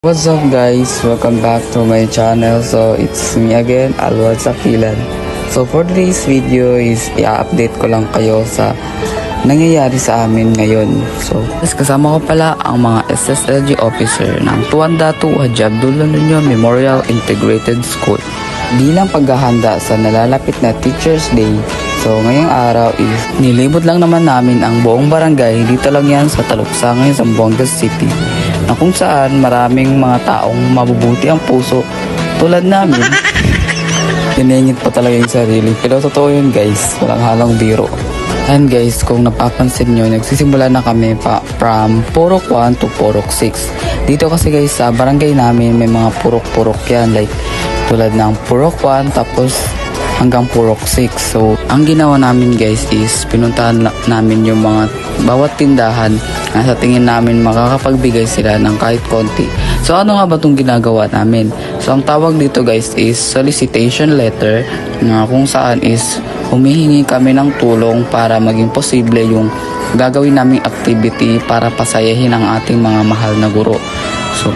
What's up guys, welcome back to my channel. So it's me again, Alwad Sakilan. So for today's video is i-update ko lang kayo sa nangyayari sa amin ngayon. So kasama ko pala ang mga SSLG officer ng Tuanda 2 Haji Abdullah Nuño Memorial Integrated School bilang paghahanda sa nalalapit na Teachers Day. So ngayong araw is nilibot lang naman namin ang buong barangay. Dito lang yan sa Taluksangan, Zamboanga City, na kung saan maraming mga taong mabubuti ang puso tulad namin. Tiningit pa talaga yung sarili, pero totoo yun guys, walang halong biro. And guys, kung napapansin nyo, nagsisimula na kami from Purok 1 to Purok 6. Dito kasi guys sa barangay namin may mga purok-purok yan, like tulad ng Purok 1 tapos hanggang Purok 6. So ang ginawa namin guys is pinuntahan namin yung mga bawat tindahan na sa tingin namin makakapagbigay sila ng kahit konti. So ano nga ba itong ginagawa namin? So ang tawag dito guys is solicitation letter, na kung saan is humihingi kami ng tulong para maging posible yung gagawin naming activity para pasayahin ang ating mga mahal na guro. So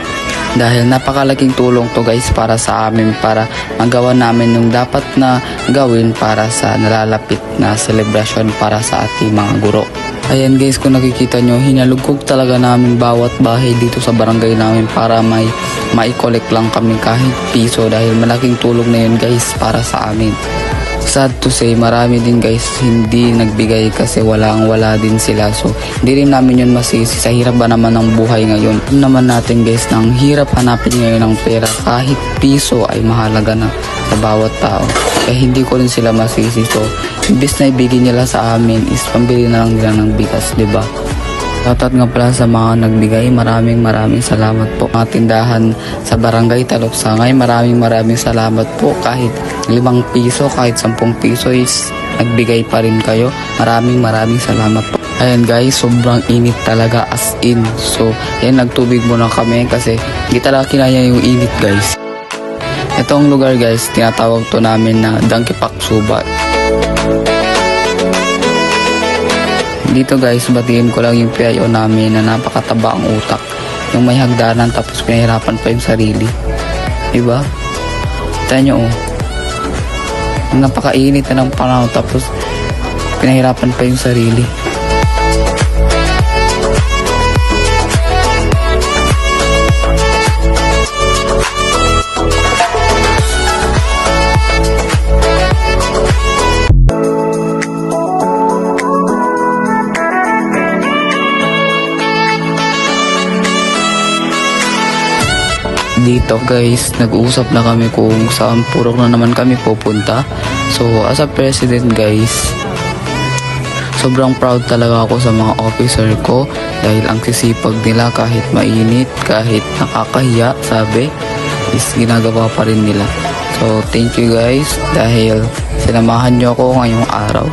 dahil napakalaking tulong to guys para sa amin, para magawa namin yung dapat na gawin para sa nalalapit na celebration para sa ating mga guro. Ayan guys, kung nakikita nyo, hinalugkog talaga namin bawat bahay dito sa barangay namin para mai-collect lang kami kahit piso, dahil malaking tulong na yun guys para sa amin. Sad to say, marami din guys hindi nagbigay kasi wala din sila. So hindi rin namin yun masisi sa hirap ba naman ng buhay ngayon. Alam naman natin guys, ng hirap hanapin ngayon ng pera, kahit piso ay mahalaga na sa bawat tao. Kaya hindi ko rin sila masisi. So imbis na ibigay nila sa amin is pambili na lang nila ng bigas, diba? Shoutout nga pala sa mga nagbigay, maraming salamat po. Mga tindahan sa barangay Taluksangay, maraming salamat po. Kahit 5 piso, kahit 10 piso is nagbigay pa rin kayo. Maraming salamat po. Ayan guys, sobrang init talaga, as in. So ayan, nagtubig muna kami kasi hindi talaga kinaya yung init guys. Itong lugar guys, tinatawag to namin na Dangkipak Subat. Dito guys, batiin ko lang yung PIO namin na napakataba ang utak. Yung may hagdanan tapos pinahirapan pa yung sarili. Diba? Kita nyo oh. Napakainit na ng panahon tapos pinahirapan pa yung sarili. Dito guys, nag-uusap na kami kung saan purok na naman kami pupunta. So as a president guys, sobrang proud talaga ako sa mga officer ko dahil ang sisipag nila kahit mainit, kahit nakakahiya, sabi, is ginagawa pa rin nila. So thank you guys dahil sinamahan nyo ako ngayong araw.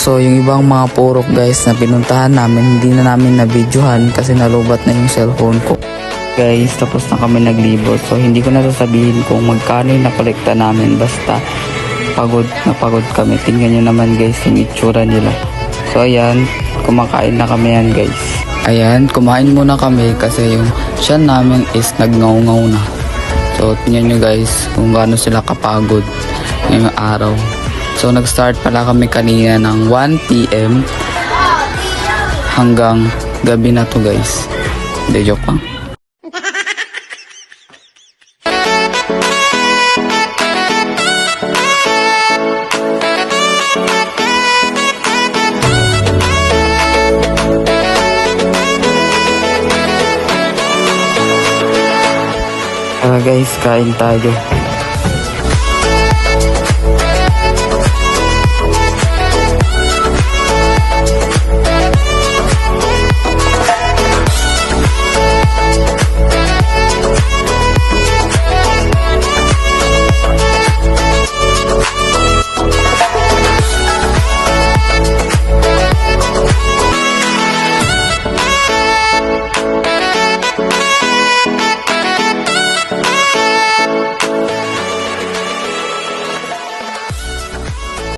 So yung ibang mga purok guys na pinuntahan namin, hindi na namin na-videohan kasi nalubat na yung cellphone ko. Guys, tapos na kami naglibot. So hindi ko na sasabihin kung magkano yung nakolekta namin, basta pagod na pagod kami. Tingnan nyo naman guys yung itsura nila. So ayan, kumakain na kami yan guys. Ayan, kumain muna kami kasi yung tiyan namin is nagngaw-ngaw na. So tingnan nyo guys kung gaano sila kapagod ngayong araw. So nag-start pala kami kanina ng 1 PM hanggang gabi na to guys. Hindi, joke lang. Guys, kain tayo.